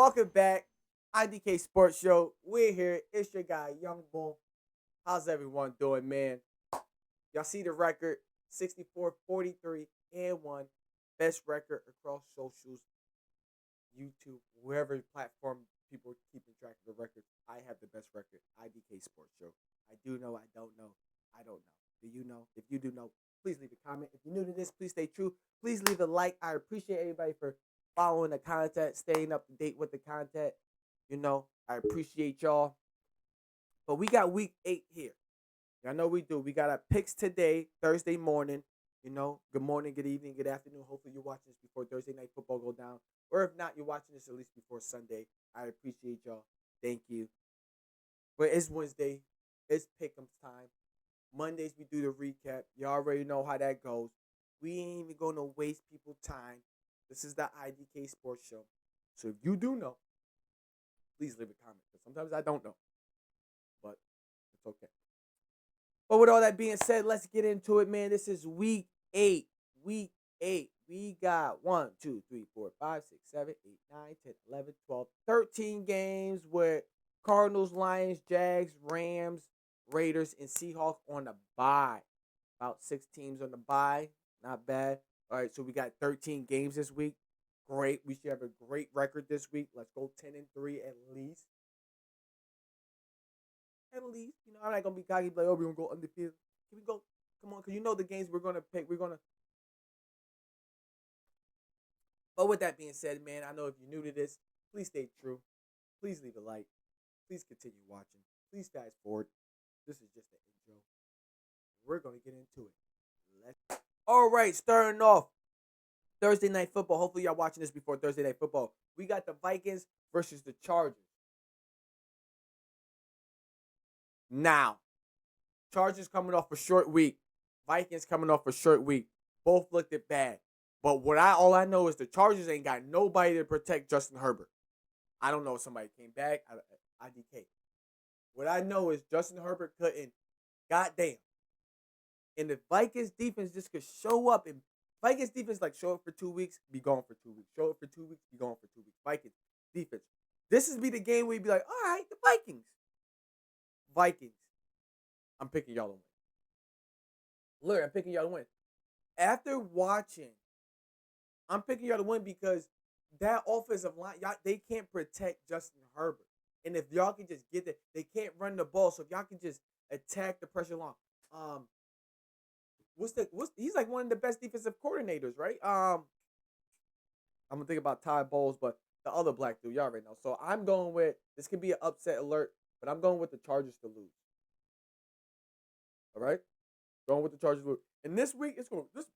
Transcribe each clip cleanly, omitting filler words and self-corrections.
Welcome back. I.D.K Sports Show. We're here. It's your guy, Young Bull. How's everyone doing, man? Y'all see the record 64, 43, and 1. Best record across socials, YouTube, wherever platform people are keeping track of the record. I have the best record. I.D.K Sports Show. I do know. I don't know. I don't know. Do you know? If you do know, please leave a comment. If you're new to this, please stay true. Please leave a like. I appreciate everybody for following the content, staying up to date with the content. I appreciate y'all. But we got week 8 here. Y'all know we do. We got our picks today, Thursday morning. Good morning, good evening, good afternoon. Hopefully you're watching this before Thursday night football go down. Or if not, you're watching this at least before Sunday. I appreciate y'all. Thank you. But it's Wednesday. It's pick'ems time. Mondays we do the recap. You already know how that goes. We ain't even gonna waste people's time. This is the I.D.K Sports Show. So if you do know, please leave a comment. Because sometimes I don't know. But it's okay. But with all that being said, let's get into it, man. This is week 8. Week 8. We got 1, 2, 3, 4, 5, 6, 7, 8, 9, 10, 11, 12, 13 games with Cardinals, Lions, Jags, Rams, Raiders, and Seahawks on the bye. About 6 teams on the bye. Not bad. All right, so we got 13 games this week. Great. We should have a great record this week. Let's go 10-3 at least. At least. I'm not going to be cocky like, oh, we're going to go undefeated. Can we go? Come on, because the games we're going to pick. But with that being said, man, I know if you're new to this, please stay true. Please leave a like. Please continue watching. Please fast forward. This is just the intro. We're going to get into it. All right, starting off Thursday night football. Hopefully y'all watching this before Thursday night football. We got the Vikings versus the Chargers. Now, Chargers coming off a short week. Vikings coming off a short week. Both looked at bad. But all I know is the Chargers ain't got nobody to protect Justin Herbert. I don't know if somebody came back. I.D.K. What I know is Justin Herbert couldn't. Goddamn. And the Vikings defense just could show up. And Vikings defense show up for 2 weeks, be gone for 2 weeks. Show up for 2 weeks, be gone for 2 weeks. Vikings defense. This is be the game where you be like, all right, the Vikings. I'm picking y'all to win. Look, I'm picking y'all to win. After watching, I'm picking y'all to win because that offensive line, y'all, they can't protect Justin Herbert. And if y'all can just get it, they can't run the ball. So if y'all can just attack the pressure line. He's like one of the best defensive coordinators, right? I'm gonna think about Todd Bowles, but the other black dude, y'all already know. So I'm going with this could be an upset alert, but I'm going with the Chargers to lose. All right, going with the Chargers to lose. And this week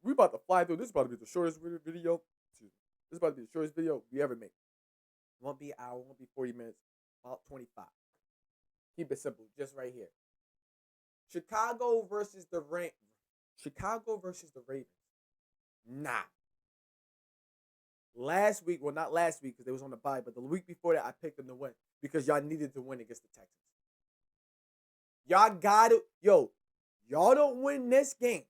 we about to fly through. This is about to be the shortest video. This is about to be the shortest video we ever made. It won't be an hour. It won't be 40 minutes. About 25. Keep it simple, just right here. Chicago versus the Ravens. Nah. Last week, well, not last week because they was on the bye, but the week before that, I picked them to win because y'all needed to win against the Texans. Y'all got it. Yo, y'all don't win this game.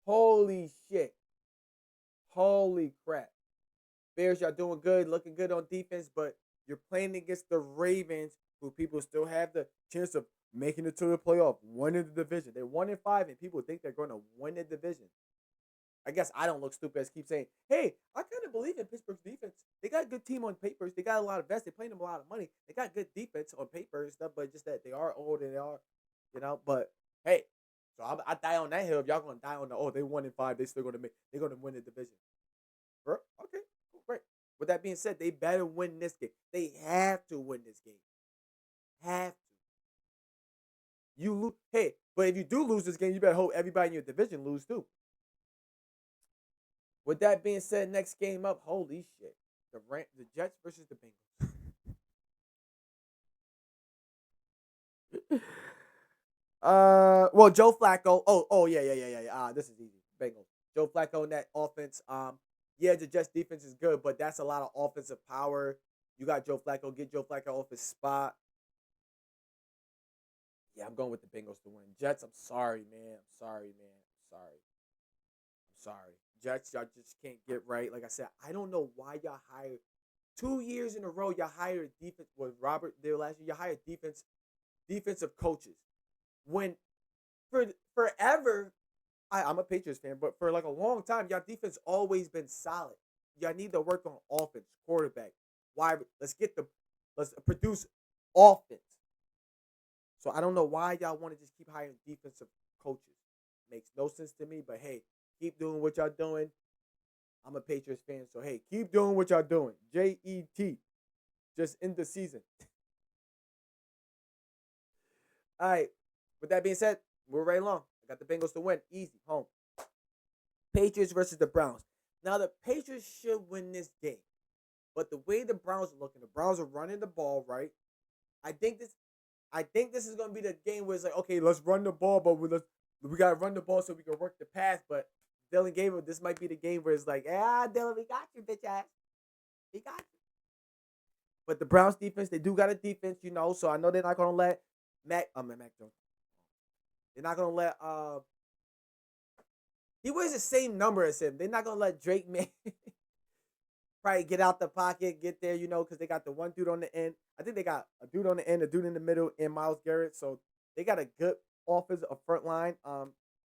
Holy shit. Holy crap. Bears, y'all doing good, looking good on defense, but you're playing against the Ravens, who people still have the chance of making it to the playoff, winning the division. They're 1-5, and people think they're going to win the division. I guess I don't look stupid as keep saying, hey, I kind of believe in Pittsburgh's defense. They got a good team on papers. They got a lot of vets. They're paying them a lot of money. They got good defense on paper and stuff, but just that they are old and they are, But hey, so I die on that hill. If y'all gonna die on they 1-5, they're gonna win the division. Bro, okay, cool, great. With that being said, they better win this game. They have to win this game. Have to. You lose. Hey, but if you do lose this game, you better hope everybody in your division lose too. With that being said, next game up, holy shit. The Jets versus the Bengals. Well, Joe Flacco. Oh, yeah. This is easy. Bengals. Joe Flacco in that offense. Yeah, the Jets defense is good, but that's a lot of offensive power. You got Joe Flacco. Get Joe Flacco off his spot. Yeah, I'm going with the Bengals to win. Jets, I'm sorry, man. I'm sorry. Jets, y'all just can't get right. Like I said, I don't know why y'all hired 2 years in a row. Y'all hired defense with Robert there last year. You hired defensive coaches when for forever. I'm a Patriots fan, but for like a long time, y'all defense always been solid. Y'all need to work on offense, quarterback. Why? Let's produce offense. So I don't know why y'all want to just keep hiring defensive coaches. Makes no sense to me. But hey, keep doing what y'all doing. I'm a Patriots fan, so hey, keep doing what y'all doing. JET, just end the season. All right. With that being said, we're right along. I got the Bengals to win, easy, home. Patriots versus the Browns. Now the Patriots should win this game, but the way the Browns are looking, the Browns are running the ball right. I think this I think this is gonna be the game where it's like, okay, let's run the ball, but we gotta run the ball so we can work the pass. But Dylan Gabriel, this might be the game where it's like, Dylan, we got you, bitch ass, we got you. But the Browns defense, they do got a defense, so I know they're not gonna let Mac Jones. They're not gonna let he wears the same number as him. They're not gonna let Drake man probably get out the pocket, get there, because they got the one dude on the end. I think they got a dude on the end, a dude in the middle, and Myles Garrett. So they got a good offense, a front line.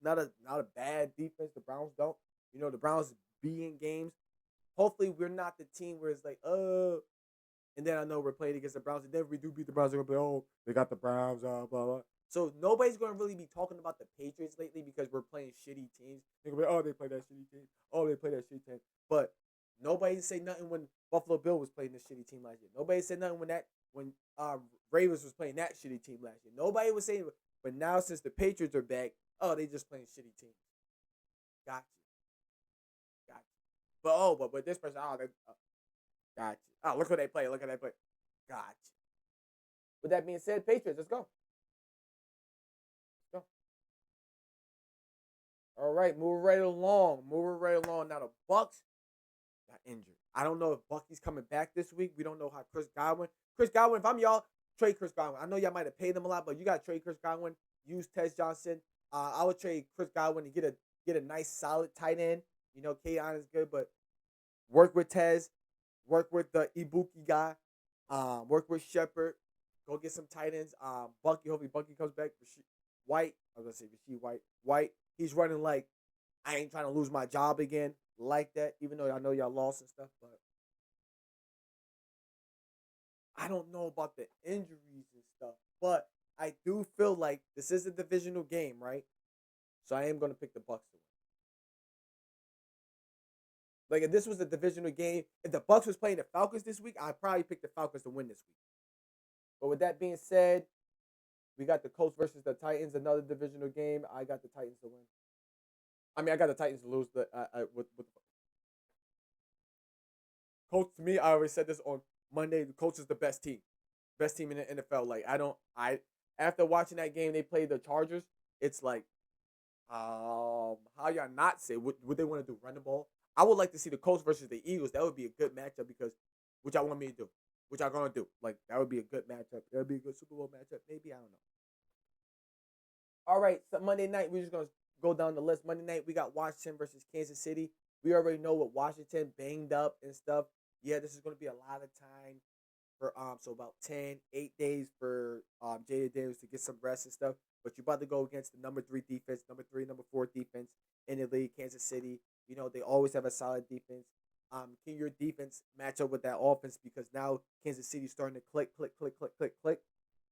Not a bad defense. The Browns don't. The Browns be in games. Hopefully, we're not the team where it's like, and then I know we're playing against the Browns, and then if we do beat the Browns, they're gonna be, oh, they got the Browns, blah blah. So nobody's gonna really be talking about the Patriots lately because we're playing shitty teams. They're gonna be, oh, they play that shitty team. Oh, they play that shitty team. But nobody said nothing when Buffalo Bill was playing this shitty team last year. Nobody said nothing when Ravens was playing that shitty team last year. Nobody was saying, but now since the Patriots are back, oh, they just playing shitty teams. Got you. But this person, got you. Oh, look what they play. Look how they play. Got you. With that being said, Patriots, let's go. Let's go. All right, moving right along. Now the Bucks got injured. I don't know if Bucky's coming back this week. We don't know how Chris Godwin, if I'm y'all, trade Chris Godwin. I know y'all might have paid him a lot, but you got to trade Chris Godwin. Use Tez Johnson. I would trade Chris Godwin to get a nice solid tight end. K-On is good, but work with Tez. Work with the Ibuki guy. Work with Shepard. Go get some tight ends. Hopefully Bucky comes back. White. I was gonna say Rasheed White. White. He's running like I ain't trying to lose my job again. Like that, even though I know y'all lost and stuff, but I don't know about the injuries and stuff. But I do feel like this is a divisional game, right? So I am gonna pick the Bucks to win. Like if this was a divisional game, if the Bucks was playing the Falcons this week, I'd probably pick the Falcons to win this week. But with that being said, we got the Colts versus the Titans, another divisional game. I got the Titans to win. I mean, I got the Titans to lose. With the Colts, to me, I already said this on Monday. The Colts is the best team in the NFL. Like after watching that game, they played the Chargers. It's like, how y'all not say what they want to do? Run the ball. I would like to see the Colts versus the Eagles. That would be a good matchup because what y'all want me to do? What y'all gonna do? Like that would be a good matchup. That would be a good Super Bowl matchup. Maybe I don't know. All right, so Monday night we're just gonna go down the list. Monday night we got Washington versus Kansas City. We already know what Washington banged up and stuff. Yeah, this is gonna be a lot of time for so about 8 days for Jada Davis to get some rest and stuff. But you're about to go against the number 3 defense, number 3, number 4 defense in the league, Kansas City. They always have a solid defense. Can your defense match up with that offense? Because now Kansas City's starting to click, click, click, click, click, click.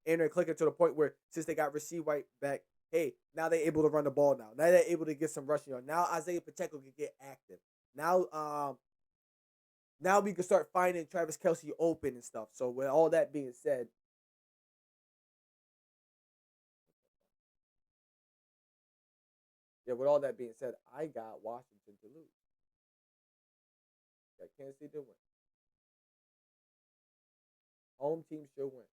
And they're clicking to the point where since they got Rasheed White back, hey, now they're able to run the ball now. Now they're able to get some rushing on. Now Isaiah Pacheco can get active. Now we can start finding Travis Kelce open and stuff. So with all that being said, I got Washington to lose. Got Kansas City to win. Home team should win.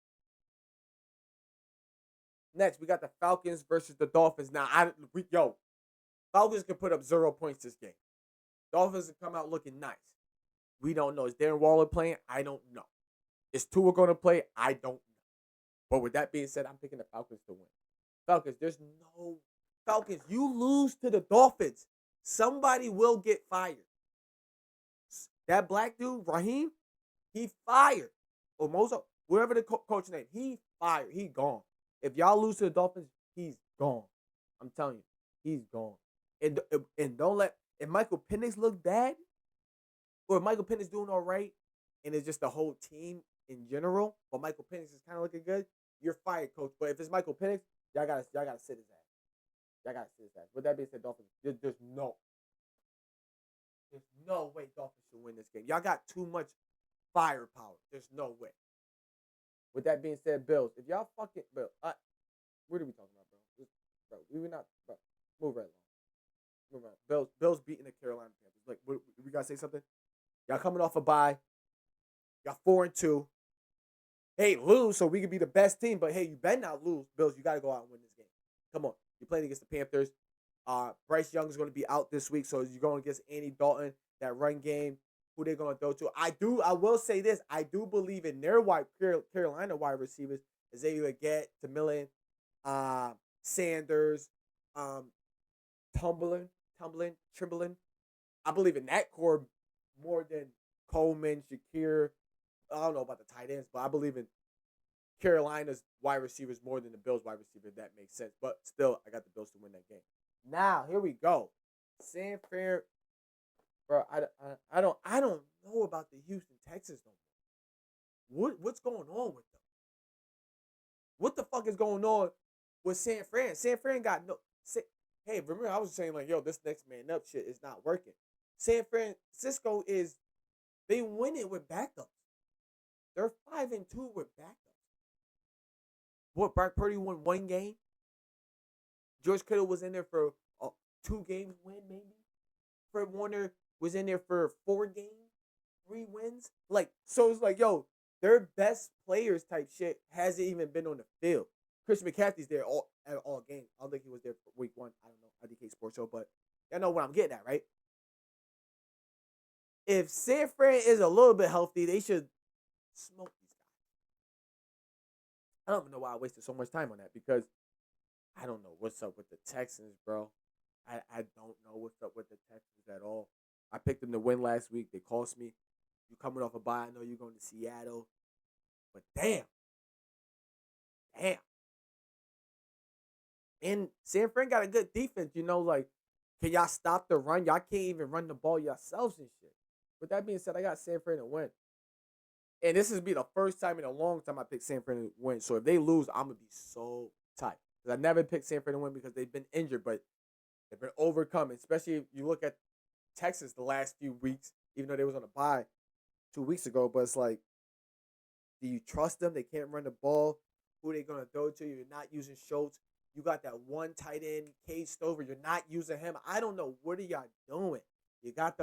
Next, we got the Falcons versus the Dolphins. Now, Falcons can put up 0 points this game. Dolphins can come out looking nice. We don't know. Is Darren Waller playing? I don't know. Is Tua going to play? I don't know. But with that being said, I'm picking the Falcons to win. Falcons, there's no Falcons. You lose to the Dolphins. Somebody will get fired. That black dude, Raheem, he fired. Or Mozo, whatever the coach name, he fired. He gone. If y'all lose to the Dolphins, he's gone. I'm telling you, he's gone. And don't let if Michael Penix look bad, or if Michael Penix doing all right, and it's just the whole team in general, but Michael Penix is kind of looking good, you're fired, coach. But if it's Michael Penix, y'all gotta sit his ass. Y'all gotta sit his ass. With that being said, Dolphins, there's no way Dolphins should win this game. Y'all got too much firepower. There's no way. With that being said, Bills, if y'all fucking Bill, what are we talking about, bro? Bro, we were not, bro. Move right along. Move right. Bills beating the Carolina Panthers. Like, we gotta say something. Y'all coming off a bye. Y'all 4-2. Hey, lose so we can be the best team. But hey, you better not lose, Bills. You gotta go out and win this game. Come on, you're playing against the Panthers. Bryce Young is going to be out this week, so you're going against Andy Dalton. That run game, who they're going to throw to. I will say this. I do believe in their Carolina wide receivers. Xavier Leggett, Tamillan, Sanders, Timberland. I believe in that core more than Coleman, Shakir. I don't know about the tight ends, but I believe in Carolina's wide receivers more than the Bills wide receiver. If that makes sense. But still, I got the Bills to win that game. Now, here we go. San Fran, bro. I don't know about the Houston Texans no more. What's going on with them? What the fuck is going on with San Fran? San Fran got no. Hey, remember I was saying like, yo, this next man up shit is not working. San Francisco they win it with backups. They're 5-2 with backups. What, Brock Purdy won one game? George Kittle was in there for a 2 games win, maybe. Fred Warner was in there for 4 games, 3 wins. Like, so it's like, yo, their best players type shit hasn't even been on the field. Chris McCaffrey's there at all games. I don't think he was there for week 1. I don't know, I.D.K Sports Show, but y'all know what I'm getting at, right? If San Fran is a little bit healthy, they should smoke these guys. I don't even know why I wasted so much time on that because I don't know what's up with the Texans, bro. I don't know what's up with the Texans at all. I picked them to win last week. They cost me. You coming off a bye. I know you're going to Seattle. But damn. And San Fran got a good defense, like, can y'all stop the run? Y'all can't even run the ball yourselves and shit. With that being said, I got San Fran to win. And this is be the first time in a long time I picked San Fran to win. So if they lose, I'm going to be so tight. Because I never picked San Fran to win because they've been injured, but they've been overcome. Especially if you look at Texas the last few weeks, even though they was on a bye 2 weeks ago. But it's like, do you trust them? They can't run the ball. Who are they going to throw to? You're not using Schultz. You got that one tight end, Cade Stover. You're not using him. I don't know. What are y'all doing? You got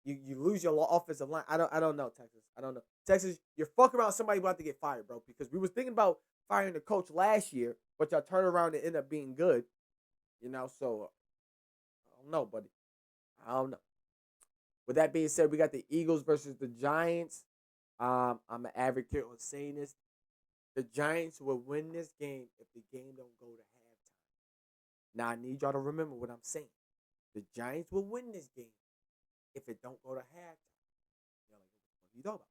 you lose your offensive line. I don't know, Texas. I don't know. Texas, you're fucking around somebody about to get fired, bro. Because we was thinking about firing the coach last year, but y'all turn around and end up being good. So I don't know, buddy. I don't know. With that being said, we got the Eagles versus the Giants. I'm an advocate on saying this. The Giants will win this game if the game don't go to halftime. Now, I need y'all to remember what I'm saying. The Giants will win this game if it don't go to halftime. You're like, what are you talking about?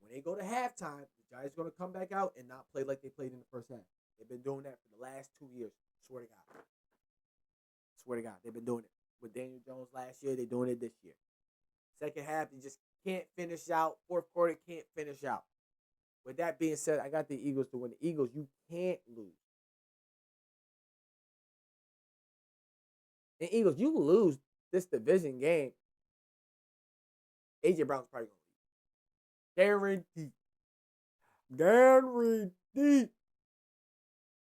When they go to halftime, the Giants are going to come back out and not play like they played in the first half. They've been doing that for the last 2 years. Swear to God. Swear to God. They've been doing it. With Daniel Jones last year, they're doing it this year. Second half, they just can't finish out. Fourth quarter, can't finish out. With that being said, I got the Eagles to win. The Eagles, you can't lose. And Eagles, you lose this division game, AJ Brown's probably going to leave. Guaranteed.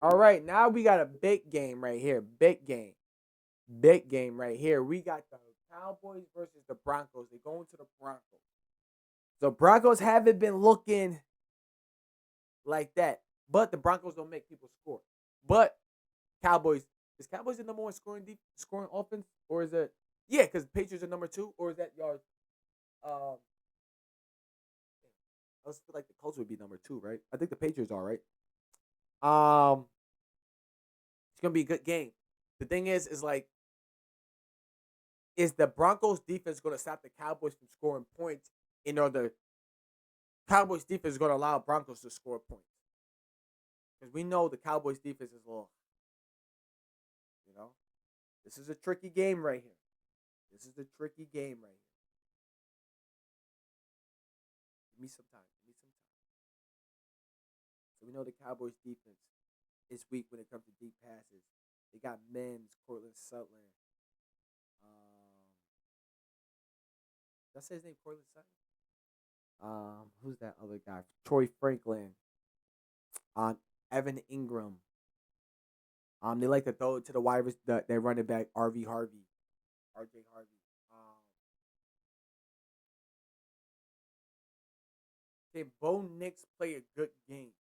All right, now we got a big game right here. Big game right here. We got the Cowboys versus the Broncos. They're going to the Broncos. The Broncos haven't been looking like that, but the Broncos don't make people score. But Cowboys, is Cowboys the number 1 scoring offense, or is it? Yeah, because Patriots are number 2, or is that y'all? I just feel like the Colts would be number 2, right? I think the Patriots are, right? It's gonna be a good game. The thing is like Is the Broncos defense going to stop the Cowboys from scoring points? In order, Cowboys defense is going to allow Broncos to score points because we know the Cowboys defense is low. You know, this is a tricky game right here. This is a tricky game right here. Give me some time. Give me some time. So we know the Cowboys defense is weak when it comes to deep passes. They got Mims, Cortland Sutton. Did I say his name? Cortland Sutton. Who's that other guy? Troy Franklin. Evan Ingram. They like to throw it to the wide their running back RJ Harvey. Can Bo Nix play a good game?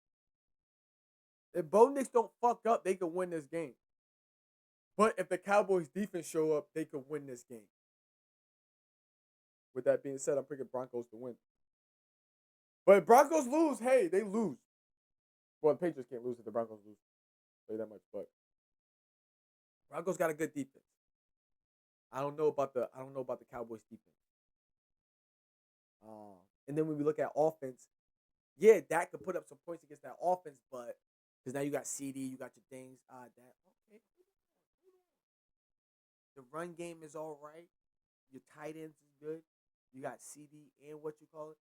If Bo Nix don't fuck up, they can win this game. But if the Cowboys defense show up, they could win this game. With that being said, I'm picking Broncos to win. But if Broncos lose, hey, they lose. Well, the Patriots can't lose if the Broncos lose. Say that much, but Broncos got a good defense. I don't know about the Cowboys defense. And then when we look at offense, yeah, Dak could put up some points against that offense, but because now you got CD, you got your things. Okay. The run game is all right. Your tight ends is good. You got CD and what you call it.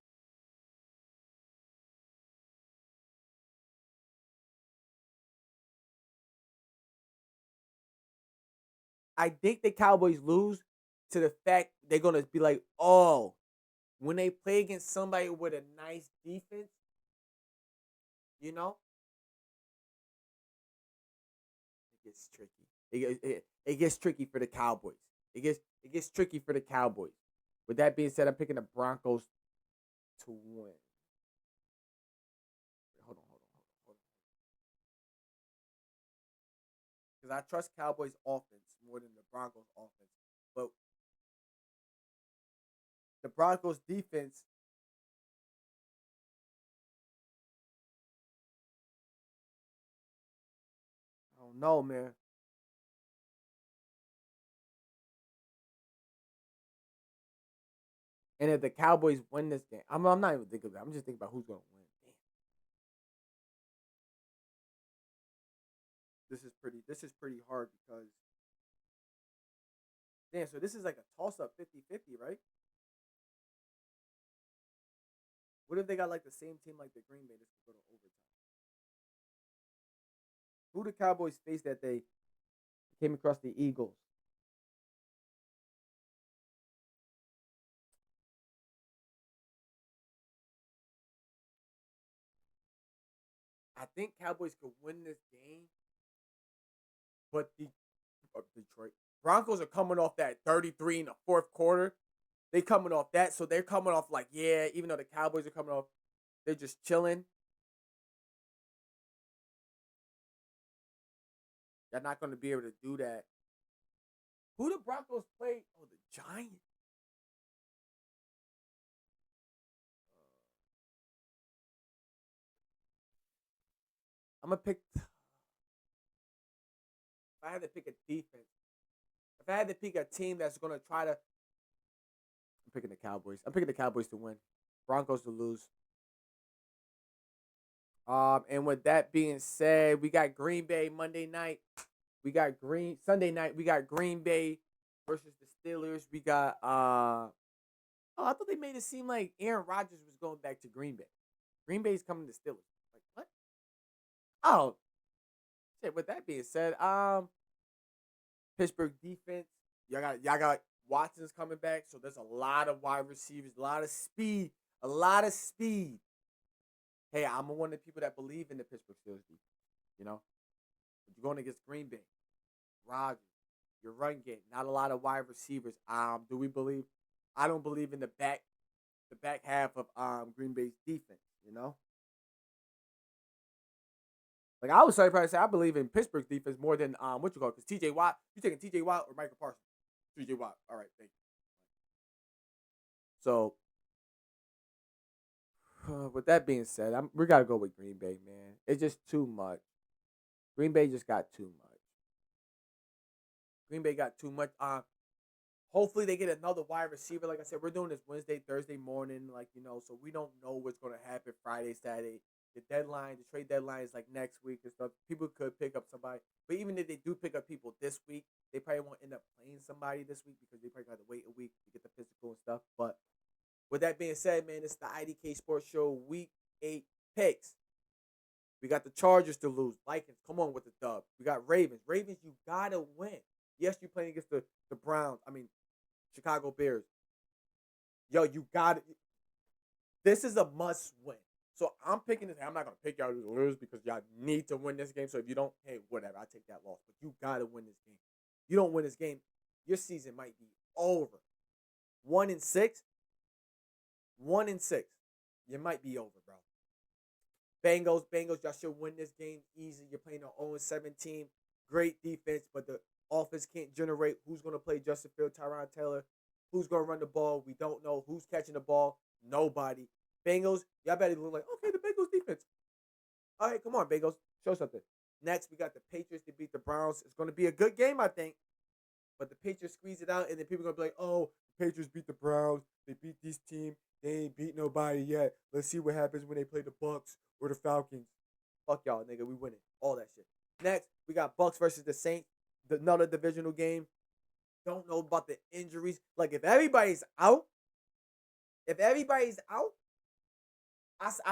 I think the Cowboys lose to the fact they're gonna be like, oh, when they play against somebody with a nice defense, you know, it gets tricky. It gets tricky for the Cowboys. It gets tricky for the Cowboys. With that being said, I'm picking the Broncos to win. Hold on. Because I trust Cowboys offense more than the Broncos offense. But the Broncos defense, I don't know, man. And if the Cowboys win this game, I'm not even thinking about it. I'm just thinking about who's gonna win. Damn. This is pretty hard because damn, so this is like a toss up 50-50, right? What if they got like the same team like the Green Bay? This could go to overtime. Who the Cowboys face that they came across the Eagles? I think Cowboys could win this game, but the Detroit Broncos are coming off that 33 in the fourth quarter. They coming off that, so they're coming off like, yeah, even though the Cowboys are coming off, they're just chilling. They're not going to be able to do that. Who the Broncos play? Oh, the Giants. I'm gonna pick. If I had to pick a defense, if I had to pick a team that's gonna try to, I'm picking the Cowboys. I'm picking the Cowboys to win, Broncos to lose. And with that being said, we got Green Bay Monday night. We got Sunday night. We got Green Bay versus the Steelers. We got oh, I thought they made it seem like Aaron Rodgers was going back to Green Bay. Green Bay's coming to Steelers. Like what? Oh, shit. With that being said, Pittsburgh defense. Y'all got Watson's coming back, so there's a lot of wide receivers, a lot of speed, a lot of speed. Hey, I'm one of the people that believe in the Pittsburgh Steelers defense. You know, but you're going against Green Bay, Rodgers, your run game, not a lot of wide receivers. Do we believe? I don't believe in the back half of Green Bay's defense. You know, like I was probably say I believe in Pittsburgh's defense more than what you call it because T.J. Watt. You taking T.J. Watt or Michael Parsons? T.J. Watt. All right, thank you. So with that being said, we gotta go with Green Bay, man. It's just too much. Green Bay just got too much. Green Bay got too much. Hopefully they get another wide receiver. Like I said, we're doing this Wednesday, Thursday morning, so we don't know what's gonna happen Friday, Saturday. The trade deadline is like next week and stuff. People could pick up somebody, but even if they do pick up people this week, they probably won't end up playing somebody this week because they probably got to wait a week to get the physical and stuff. But with that being said, man, it's the I.D.K Sports Show Week 8 picks. We got the Chargers to lose. Vikings, come on with the dub. We got Ravens. Ravens, you gotta win. Yes, you're playing against the Browns. Chicago Bears. Yo, you got it. This is a must win. So I'm picking this. I'm not gonna pick y'all to lose because y'all need to win this game. So if you don't, hey, whatever, I take that loss. But you gotta win this game. You don't win this game, your season might be over. 1-6. 1-6. You might be over, bro. Bengals, y'all should win this game easy. You're playing an 0-7 team. Great defense, but the offense can't generate. Who's going to play Justin Fields, Tyron Taylor? Who's going to run the ball? We don't know. Who's catching the ball? Nobody. Bengals, y'all better look like, okay, the Bengals defense. All right, come on, Bengals. Show something. Next, we got the Patriots to beat the Browns. It's going to be a good game, I think. But the Patriots squeeze it out, and then people are going to be like, oh, the Patriots beat the Browns. They beat this team. They ain't beat nobody yet. Let's see what happens when they play the Bucks or the Falcons. Fuck y'all, nigga. We winning. All that shit. Next, we got Bucks versus the Saints. Another divisional game. Don't know about the injuries. Like, if everybody's out, I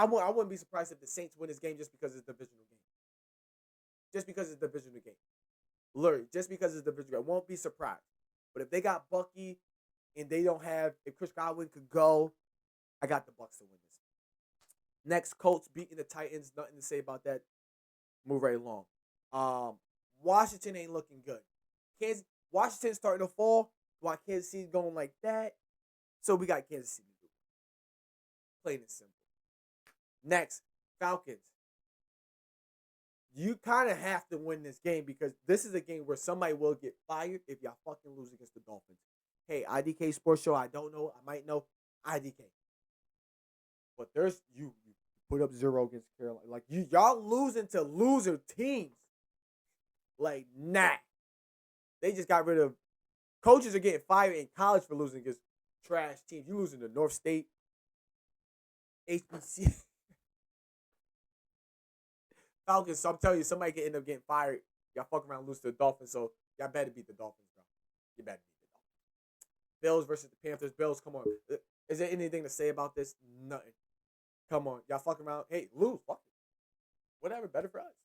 wouldn't be surprised if the Saints win this game just because it's a divisional game. Just because it's a divisional game. Literally, just because it's a divisional game. I won't be surprised. But if they got Bucky and they don't have, if Chris Godwin could go, I got the Bucks to win this. Next, Colts beating the Titans. Nothing to say about that. Move right along. Washington ain't looking good. Washington starting to fall while Kansas City's going like that. So we got Kansas City. Plain and simple. Next, Falcons. You kind of have to win this game because this is a game where somebody will get fired if y'all fucking lose against the Dolphins. Hey, I.D.K Sports Show, I don't know. I might know I.D.K. But there's you put up 0 against Carolina. Like, y'all losing to loser teams. Like, nah. They just got rid of coaches are getting fired in college for losing against trash teams. You losing to North State, HBC. Falcons, so I'm telling you, somebody can end up getting fired. Y'all fuck around and lose to the Dolphins, so y'all better beat the Dolphins, bro. You better beat the Dolphins. Bills versus the Panthers. Bills, come on. Is there anything to say about this? Nothing. Come on. Y'all fucking around. Hey, lose. Fuck it. Whatever. Better for us.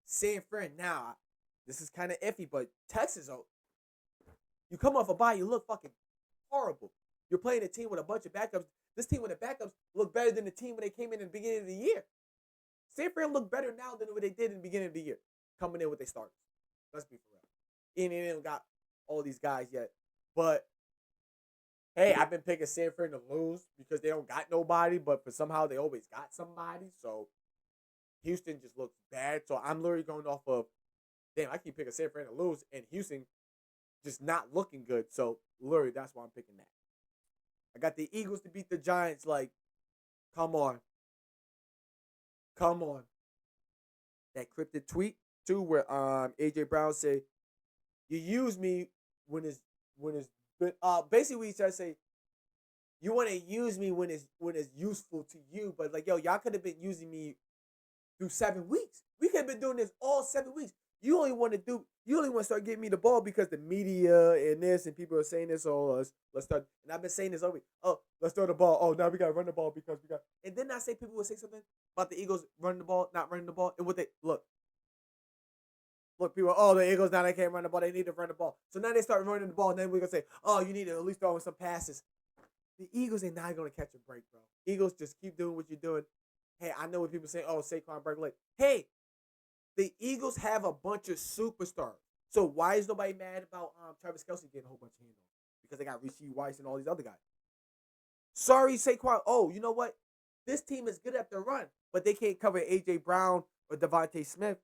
San Fran. Now, this is kind of iffy, but Texas, you come off a bye, you look fucking horrible. You're playing a team with a bunch of backups. This team with the backups look better than the team when they came in the beginning of the year. San Fran look better now than what they did in the beginning of the year, coming in with their starters. Let's be for real. And they don't got all these guys yet. But, hey, I've been picking San Fran to lose because they don't got nobody, but for somehow they always got somebody. So, Houston just looks bad. So, I'm literally going off of, damn, I keep picking San Fran to lose, and Houston just not looking good. So, literally, that's why I'm picking that. I got the Eagles to beat the Giants. Like, come on. Come on. That cryptic tweet too, where AJ Brown said, "You use me when it's basically what he tried to say, you want to use me when it's useful to you, but like, yo, y'all could have been using me through 7 weeks. We could have been doing this all 7 weeks. You only want to start getting me the ball because the media and this and people are saying this. Oh, let's start. And I've been saying this all week. Oh, let's throw the ball. Oh, now we gotta run the ball because we got. And then I say people will say something about the Eagles running the ball, not running the ball, and what they look. People. Oh, the Eagles now they can't run the ball. They need to run the ball. So now they start running the ball, and then we're gonna say, oh, you need to at least throw in some passes. The Eagles ain't not gonna catch a break, bro. Eagles just keep doing what you're doing. Hey, I know what people say. Oh, Saquon Barkley. Hey. The Eagles have a bunch of superstars. So why is nobody mad about Travis Kelce getting a whole bunch of handoffs? Because they got Rashee Rice and all these other guys. Sorry, Saquon. Oh, you know what? This team is good at the run, but they can't cover A.J. Brown or Devontae Smith.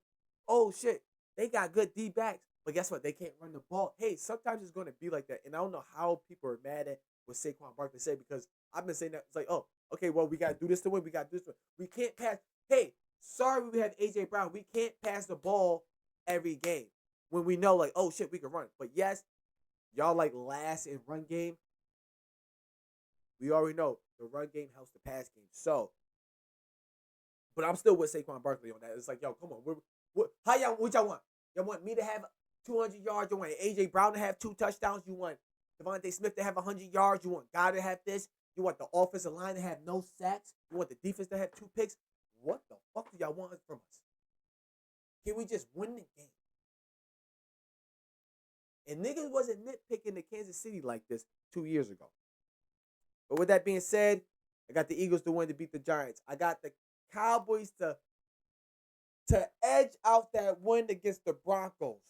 Oh, shit. They got good D-backs, but guess what? They can't run the ball. Hey, sometimes it's going to be like that, and I don't know how people are mad at what Saquon Barkley said because I've been saying that. It's like, oh, okay, well, we got to do this to win. We got to do this to win. We can't pass. Hey, sorry we have A.J. Brown. We can't pass the ball every game when we know, like, oh, shit, we can run. But, yes, Y'all like last in run game. We already know the run game helps the pass game. So, but I'm still with Saquon Barkley on that. It's like, yo, come on. What y'all want? Y'all want me to have 200 yards? You want AJ Brown to have 2 touchdowns? You want Devontae Smith to have 100 yards? You want Guy to have this? You want the offensive line to have no sacks? You want the defense to have 2 picks? What the fuck do y'all want from us? Can we just win the game? And niggas wasn't nitpicking the Kansas City like this 2 years ago. But with that being said, I got the Eagles to win to beat the Giants. I got the Cowboys to edge out that win against the Broncos.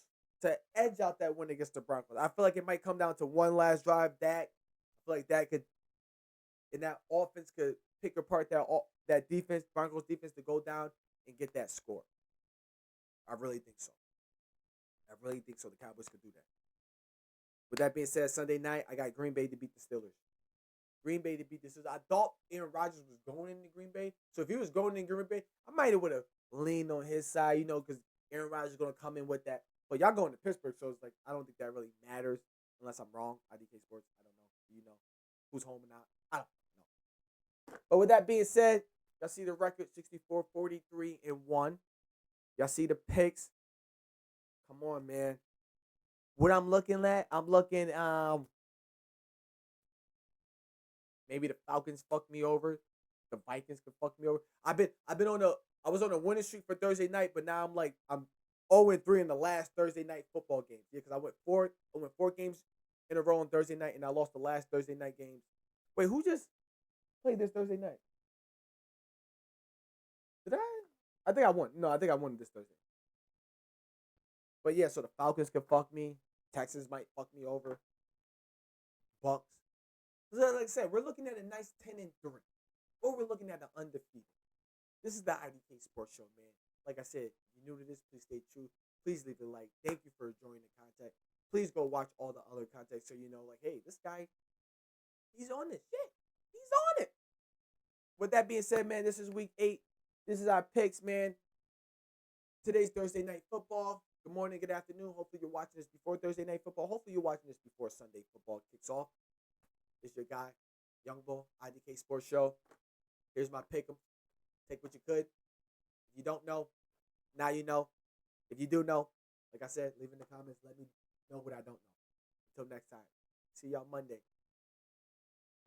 To edge out that win against the Broncos. I feel like it might come down to one last drive. I feel like that could, and that offense could pick apart that defense, Broncos defense, to go down and get that score. I really think so. I really think so. The Cowboys could do that. With that being said, Sunday night, I got Green Bay to beat the Steelers. Green Bay to beat the Steelers. I thought Aaron Rodgers was going into Green Bay. So if he was going in Green Bay, I might have would have leaned on his side, because Aaron Rodgers is going to come in with that. But y'all going to Pittsburgh, so it's like I don't think that really matters unless I'm wrong. I.D.K Sports, I don't know. You know who's home or not. I don't know. But with that being said, y'all see the record 64, 43, and 1. Y'all see the picks. Come on, man. What I'm looking at, maybe the Falcons fuck me over. The Vikings can fuck me over. I was on a winning streak for Thursday night, but now I'm 0-3 in the last Thursday night football games. Yeah, because I went 4 games in a row on Thursday night, and I lost the last Thursday night games. Wait, who just played this Thursday night? Did I? I think I won. No, I think I won this Thursday. But yeah, so the Falcons can fuck me. Texans might fuck me over. Bucks. So like I said, we're looking at a nice 10-3. Or we're looking at an undefeated. This is the I.D.K Sports Show, man. Like I said, if you're new to this, please stay true. Please leave a like. Thank you for joining the content. Please go watch all the other content so you know, like, hey, this guy, he's on this shit. He's on it. With that being said, man, this is week 8. This is our picks, man. Today's Thursday night football. Good morning, good afternoon. Hopefully you're watching this before Thursday night football. Hopefully you're watching this before Sunday football kicks off. It's your guy, Young Bull, I.D.K Sports Show. Here's my pick 'em. Take what you could. If you don't know, now you know. If you do know, like I said, leave in the comments. Let me know what I don't know. Until next time. See y'all Monday.